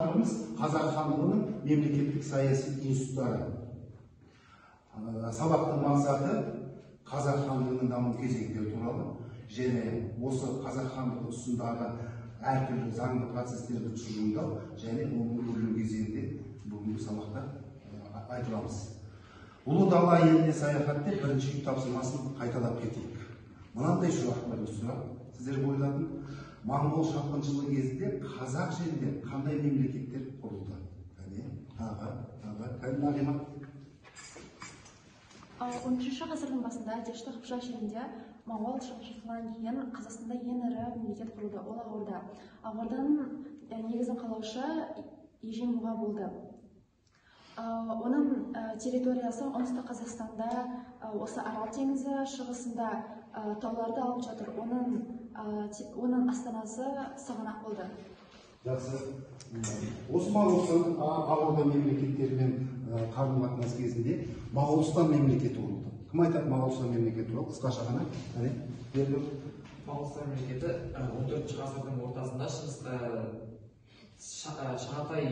Қазақ хандығының мемлекеттік саяси институттары. Сабақтың мақсаты қазақ хандығының даму кезеңдері туралы және осы қазақ хандығы тұсындағы әртүрлі заңды процестерді тұжырымдау және оның өрлеу кезеңінде бүгінгі сабақта айтыламыз. Ұлы дала еліне саяхат деп бірінші тапсырмасын қайталап кетейік. Мынандай сұрақ сіздерге қойылатын: Моңғол шапқыншылығы кезінде қазақ жерінде қандай мемлекеттер құрылды? Нағима. 13 ғасырдың басында Дешті Қыпшақ жерінде Моңғол шапқыншылығынан кейін Қазақстанда ең ірі мемлекет құрылды. Ол Ақ-Орда. Ақ-Орданың негізін қалаушы Ежен Буға болды. Оның территориясы оңтүстік Қазақстанда осы Арал теңізі шығысында тауларды алып жатыр. Оның астанасы Сығанақ болды. Жақсы. Осы Моғолстан Ақ-Орда мемлекеттерімен қарым-қатынас кезінде Моғолстан мемлекеті құрылды. Кім айтады Моғолстан мемлекеті туралы? Қысқаша ғана. Моғолстан мемлекеті 14 ғасырдың ортасында Шағатай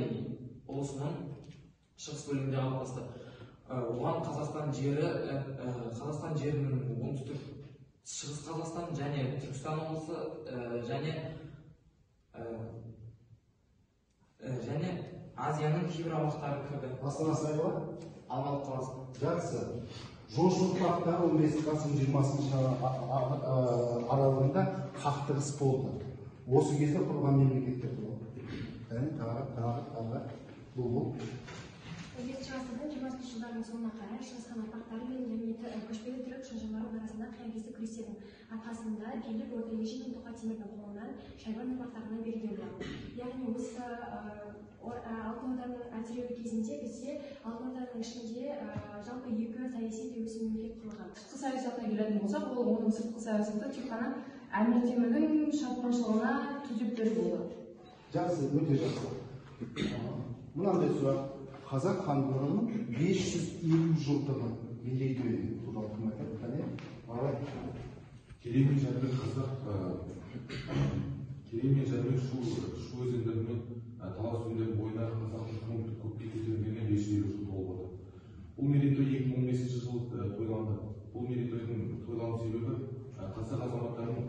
ұлысының шығыс бөлігінде қалыптасты. Оған Қазақстан жерінің оңтүстік шығыс Қазақстан және Түркістан облысы және Азияның кейбір аумақтары кірді. Астанасы қай қала? Алматы қаласы. Жақсы. Жошы ұрпақтары 15 ғасыр 20 аралығында қақтығыс болды. Осы кезде құрылған мемлекеттер болды. Бұл 15 ғасырдың 20 жылдарының соңына қарай шығыс ұрпақтары мен көшпелі түрік шынжырлары арасында қиялысы күрестердің арқасында билік Орта Ежен мен Тоқа Темірдің қолынан Шайбан ұрпақтарына берілді. Яғни осы Алтын Орданың әлсіреуі кезінде бізде Алтын Орданың ішінде жалпы екі саяси тәуелсіз мемлекет құрылған. Сыртқы саясатқа келетін болсақ, ол оның сыртқы саясаты тек қана Әмір Темірдің шапқыншылығына төтеп беру болды. Жақсы, өте жақсы. Мынандай сұрақ: Қазақ хандығының 550 жылдығы мерейтойы туралы кім айтады? Керей мен Жәнібек шу өзендерімен талас өзендерінің бойындағы қазақтың туын көкке көтергеніне 550 жыл толып отыр. Бұл мерейтой 2015 жылы тойланды. Бұл мерейтойдың тойлану себебі қазақ азаматтарының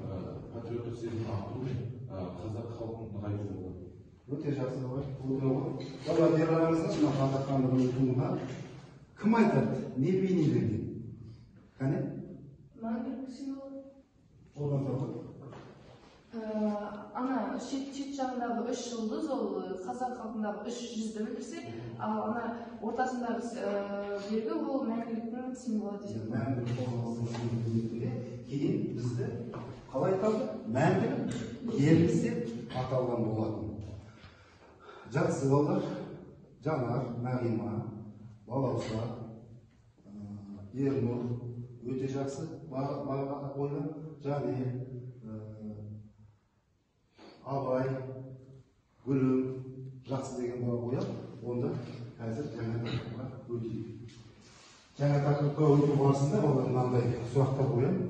патриоттық сезімін арттыру мен қазақ халқын нығайту болды. Өте жақсы ғой. Бала берлеріңізді мына қазақ хандығының туына кім айтады? Не бейнеленген? Қане? Мәңгілік символ. Одан тұрғы? Ана шет жағындағы 3 жұлдыз, ол қазақ халқындағы 3 жүзді білдірсе, ал ана ортасындағы белгі ол мәңгіліктің символы десек. Мәңгілік кейін бізді қалай айтады? Мәңгілік еліміз деп аталған болатын. Жақсы балалар: Жанар, Нағима, Балауса, Ернұр өте жақсы баға қойған. Және Абай, Гүлім жақсы деген баға қойып, онда қазір жаңа тақырыпқа өтейік. Жаңа тақырыпқа өту барысында мынандай сұрақтар қоямын.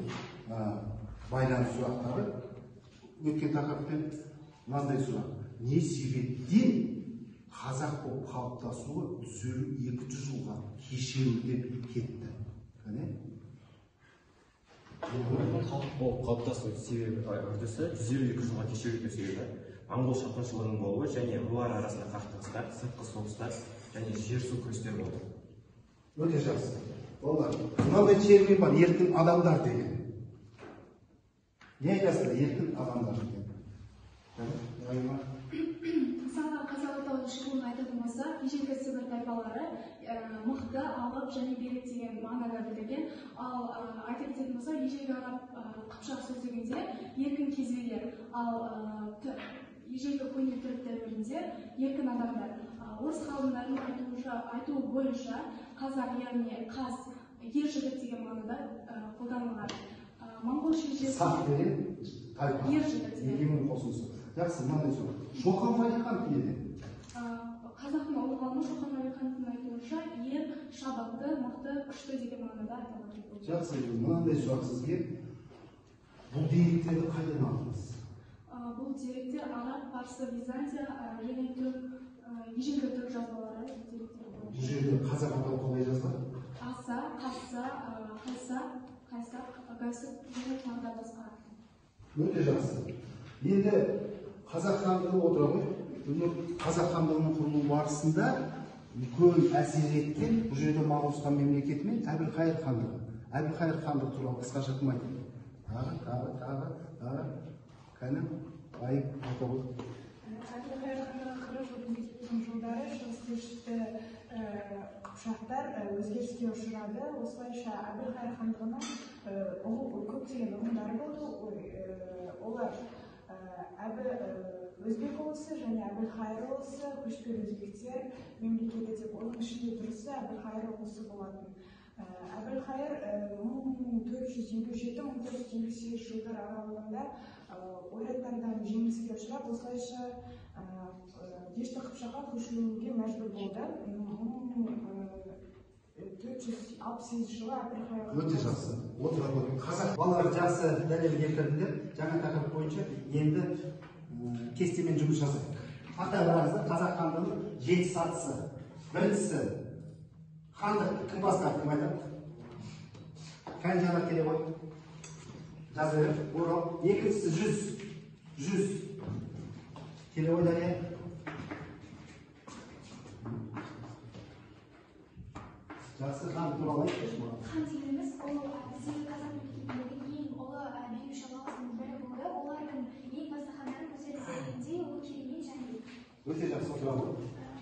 Байланыс сұрақтары. Өткен тақырыппен мынандай сұрақ: не себептен қазақ болып қалыптасуы 150-200 жылға кешеуілдеп кетті? Халық болып қалыптасу себебі үрдісі 150-200 жылға кешеуілдеу себебі Моңғол шапқыншылығының болуы және рулар арасында қақтығыстар, сыртқы соғыстар және жер-су күрестер болды. Өте жақсы. Мынандай термин бар: еркін адамдар деген. Не айтасыздар еркін адамдар деген? Мысалы, қазақ отауының шығуын айтатын болса, ежелгі сібір тайпалары мықты, алып және берік деген мағынаны білдірген. Ал айта кететін болса, ежелгі араб қыпшақ сөздігінде еркін кезбелер, ал ежелгі көне түрік дәуірінде еркін адамдар. Орыс ғалымдарының айтуы бойынша қазақ, яғни қаз, ер жігіт деген мағынада қолданылған. Моңғол шежіресі ер жігіт деген қосылысы. Жақсы, мынандай сұрақ: Шоқан Уәлихан кімден? Қазақтың ұлы ғалымы Шоқан Уәлихановтың айтуынша ер, шабытты, мықты, күшті деген мағынада айтылған. Жақсы, мынандай сұрақ сізге: бұл деректерді қайдан алдыңыз? Бұл деректер араб, парсы, Византия және түрік кәсіп және тағы да басқа. Өте жақсы. Енді қазақ хандығы отыр ғой. Қазақ хандығының құрылу барысында үлкен әсер еткен бұл жерде Моғолстан мемлекеті мен Әбілқайыр хандығы. Әбілқайыр хандығы туралы қысқаша кім айтады? Тағы. Кәне айып айта ғой. Әбілқайыр хандығы қырық жылдары шығыс дешті қыпшақтар өзгеріске ұшырады. Осылайша Әбілқайыр хандығының көптеген ұғымдары болды. Олар өзбек ұлысы және Әбілқайыр ұлысы, көшпелі өзбектер мемлекеті деп, оның ішінде дұрысы Әбілқайыр ұлысы болатын. Әбілқайыр 1457-1458 жылдар аралығында ойраттардан жеңіліске ұшырап, осылайша дешті қыпшаққа көшуге мәжбүр болды. 468 жылы Әбілқайыр. Өте жақсы. Қазақ балалар жақсы дәлел келтірдіңдер. Жаңа тақырып бойынша енді кестемен жұмыс жасайық. Атайларыңызда қазақ хандығының 7 сатысы. Біріншісі хандық кім бастады, кім айтады? Кәнжанат келе ғой. Жазайық. Орал. Екіншісі 100. Келе ғой Дария. Жақсы хан туралы айтыңызшы маған. Хан дегеніміз ол біздегі қазақ мемлекетіндегі ең ұлы билеуші лауазымның бірі болды. Олардың ең басты хандарын өздеріңіз білгендей ол Кереймен Жәнібек. Өте жақсы отыра ғой.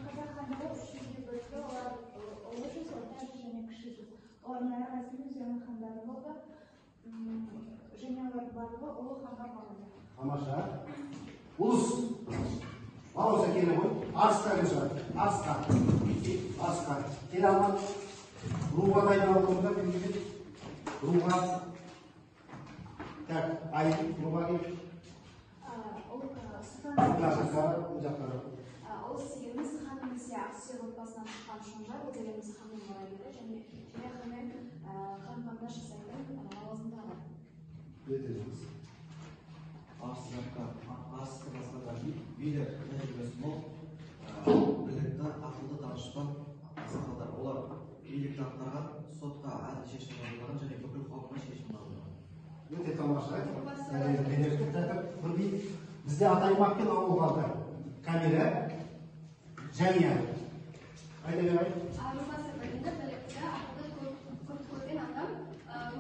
Қазақ хандығы 3 жүзге бөлінді. Олар ұлы жүз, орта жүз және кіші жүз. Олардың арасында өздерінің хандары болды. Және олар барлығы ұлы ханға бағынды. Тамаша. Ұлыс. Бауырса келе ғой. Арыстан шығады. Арысқа. Келе алмады. Руға дайындалғанда мемлекет руға так айып руға келіп Ол сегізіміз ханымыз Ақсүйек отбасынан шыққан шонжар, ол дегеніміз ханның мұрагері және ханмен хан-қандас жасайтын лауазымдағы. өте жақсы. Арыстыққа басқадан билер тәжірибесі мол, білікті, ақылды данышпан асқалдар. Олар билікті атқарған, сотқа әділ шешім қабылдаған және бүкіл халыққа шешім қабылдаған. Өте тамаша. Бізде Атаймақ пен ауыл қалды. Камера және айта берейін. Рухасы білімді, білікті, ақылды, көп көрген адам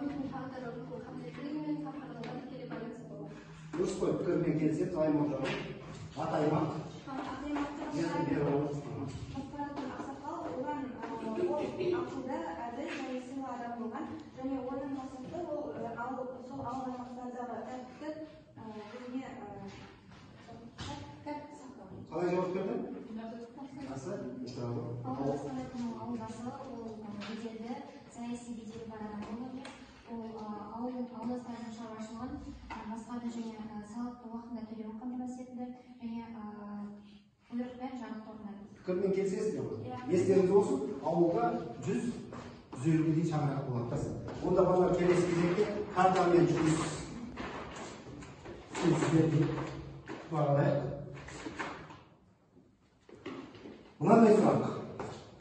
өмірдің тағдыры рухы қабілеттілігімен тапқырлығына тікелей байланысты болады. Дұрыс қой, пікірмен келісемін. Атаймақ. Ақылды, әділ және сыйлы адам болған және оның мақсаты ол сол ауыл аймақтардағы тәртіпті өзіне тәртіп сақтау. Қалай жауап бердің? Ауылдастан әкімнің ауылдасы ол беделді, саяси беделі бар адам болуы, ол ауылдастардың шаруашылығын басқарды және салықты уақытында төлеуін қамтамасыз етті және бұйрықпен жарықтығын. Пікірмен келісесіздер ғой. Естеріңізде болсын, ауылға 100-150-ге дейін шаңырақ болады. Онда балалар келесі кезекте картамен 100 сіздерге бағалайық. Мынандай сұрақ.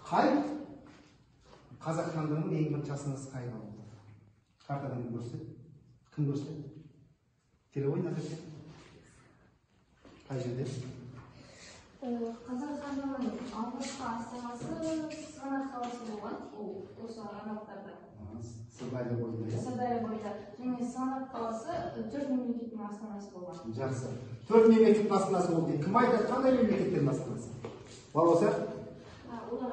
Қай қазақ хандығының ең бірінші астанасы қай қалды? Картадан кім көрсетеді? Келе ғой, Назарке. Қай жерде? Қазақ хандығының алғашқы астанасы Сығанақ қаласы болған, осы аралықтарда. Сырдария бойында. Сырдария бойында. Және Сығанақ қаласы 4 мемлекеттің астанасы болған. Жақсы. 4 мемлекеттің астанасы болды. Кім айтады, қандай мемлекеттердің астанасы? Балауса? Олар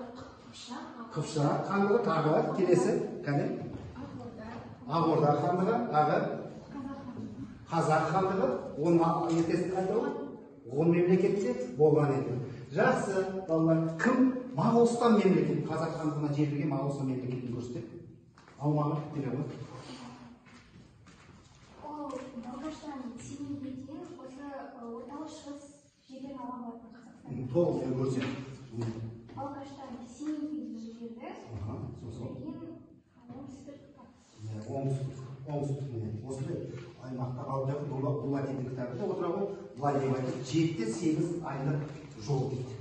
Қыпшақ хандығы, тағы келесі, кәне? Ақорда хандығы, тағы? Қазақ хандығы, оның ертесін қайда ғой? 10 мемлекетте болған еді. Жақсы, балалар, кім Моғолстан мемлекетін, қазақ хандығына жетілген Моғолстан мемлекетін көрсетеді? Аумағы келе ғой. Ол Балқаштан Семейге дейін осы орталық шығыс жерден алған болатын Қазақстан. Толығымен көрсет. Балқаштан Семейге дейін жерді, оңтүстігіне осындай аймақта алдағы Дулатидің кітабында отыра ғой, былай деп айтады, 7-8 айлық жол дейді.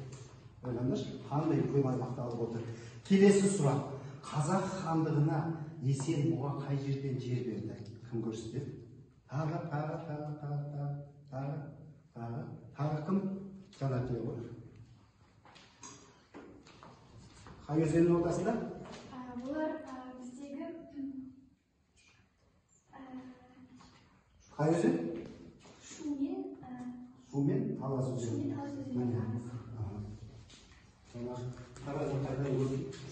Ойлаңдаршы, қандай үлкен аймақты алып отыр. Келесі сұрақ. Қазақ хандығына Есенбұға қай жерден жер берді? Кім көрсетеді? Тағы кім? Жанат Егор. Қай өзеннің ортасында? Бұлар біздегі Қай өзен? Шумен Талас өзені.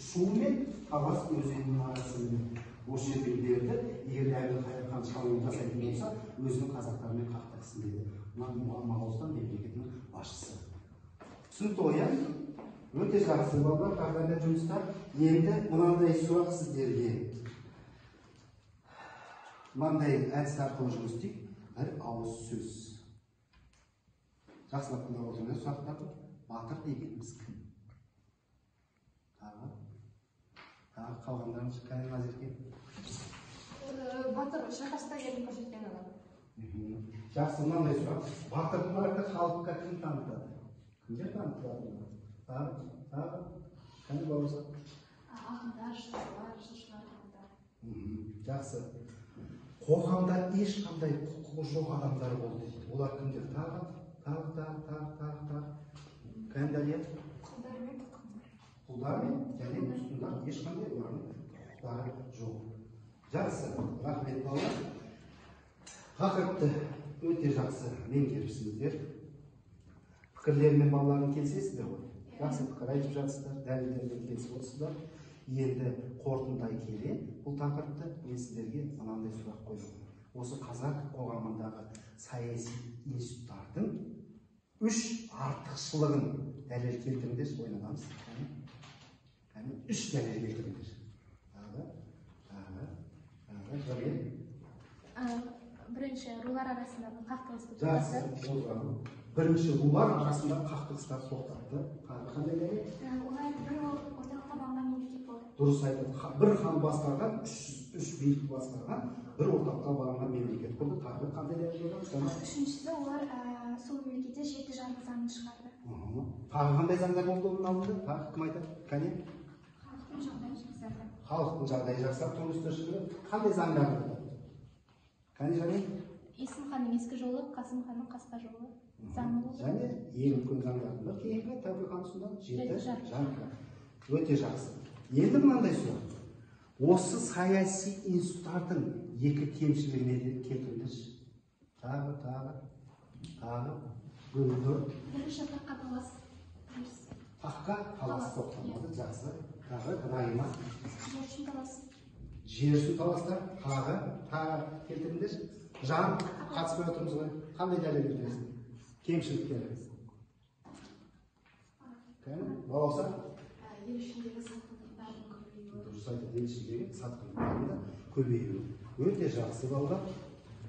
Шу мен Талас өзенінің арасында осы жерден берді. Егер Әбілқайыр хан шабуыл жасайтын болса, өзінің қазақтарымен қақтығысын деді. Моғолстан мемлекетінің басшысы. Түсінікті ғой, иә? Өте жақсы балалар, қағанда жұмыста. Енді мынандай сұрақ сіздерге. Мынандай әдіс арқылы жұмыс істейік. Бір ауыз сөз. Жақсылап тыңдап отырыңыз сұрақтарды. Батыр дегеніміз кім? Тағы қалғандарыңыз қане Назерке? Батыр шайқаста ерлік көрсеткен адам. Жақсы, мынандай сұрақ. Батырларды халыққа кім танытады? Кімдер танытады? Тағы қане бауырса? Ақындар, жазушылар. Жақсы. Қоғамда ешқандай құқығы жоқ адамдар болды. Олар кімдер? Тағы. Кәндәлия? Құлдар мен тұтқындар. Құлдар мен және тұтқындар ешқандай олардың құқықтары жоқ. Жақсы, рахмет балалар. Тақырыпты өте жақсы меңгеріпсіңіздер. Пікірлермен балалардың келісесіздер ғой. Жақсы пікір айтып жатсыздар, дәлелдермен келісіп отырсыздар. Енді қорытындай келе бұл тақырыпты мен сіздерге мынандай сұрақ қойдым. Осы қазақ қоғамындағы саяси институттардың үш артықшылығын дәлел келтіріңдерші, ойланамыз. Үш дәлел келтіріңдер. Бірінші, рулар арасындағы қақтығысты жақсы. Бірінші, рулар арасындағы қақтығыстар тоқтатты. Қандай дәлел? Олар бір орталыққа бағынған мемлекет болды. Дұрыс айтты. Бір хан басқарған, үш билік басқарған, бір орталыққа бағынған мемлекет болды. Тағы қандай дәлел? Үшіншісі, олар сол мемлекетте 7 жарғы заңын шығарды. Тағы қандай заңдар болды оның алдында? Тағы кім айтады? Кәне? Халықтың жағдайы жақсарды. Халықтың жағдайы жақсарды, тұрмыс-тіршілігі. Қандай заңдар болды? Кәне және? Есім ханның ескі жолы, Қасым ханның қасқа жолы заңы болды. Және ең үлкен заңдардың бірі кейінгі Тәуке хан тұсында 7 жарғы. Өте жақсы. Енді мынандай сұрақ. Осы саяси институттардың екі кемшілігіне де келтіріңдерші. Тағы. Гүлнұр. Бірінші таққа талас. Таққа талас тоқтамады. Жақсы. Тағы Райма. Жер үшін талас. Жер үшін таластар. Тағы келтіріңдерші. Жан қатыспай отырмыз ғой. Қандай дәлел келтіресің? Кемшіліктеріңіз. Балауса? Ел ішіндегі сатқындықтардың көбеюі. Дұрыс айтады, ел ішіндегі сатқындықтардың көбеюі. Өте жақсы балалар.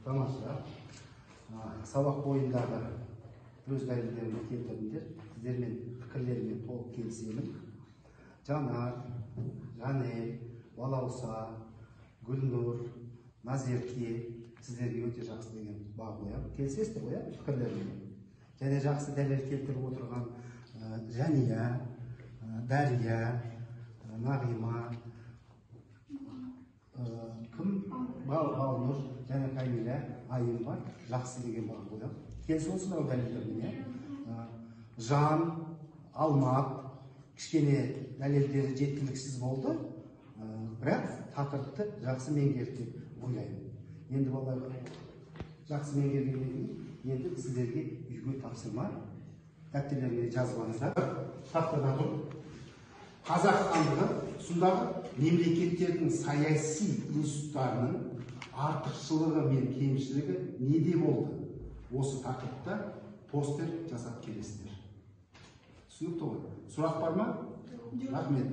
Тамаша. Сабақ бойындағы өз дәлелдерімді келтірдіңдер. Сіздермен пікірлермен толық келісемін. Жанар, Жанел, Балауса, Гүлнұр, Назерке сіздерге өте жақсы деген баға қоямын. Келісесіздер ғой, пікірлермен. Және жақсы дәлел келтіріп отырған Жәния, Дария, Нағима, кім? Балнұр, және Камиля, Айым бар. Жақсы деген баға қоямын. Келісіп отырсыңдар ғой дәлелдермен. Жан, Алмат, кішкене дәлелдері жеткіліксіз болды. Бірақ тақырыпты жақсы меңгерді деп ойлаймын. Енді балалар жақсы меңгергеннен кейін енді сіздерге үйге тапсырма. Дәптерлеріңе жазып алыңыздар. Тақтада тұр. Қазақ хандығы тұсындағы мемлекеттердің саяси институттарының артықшылығы мен кемшілігі неде болды? Осы тақырыпта постер жасап келесіздер. Түсінікті ғой. Сұрақ бар ма? Рахмет.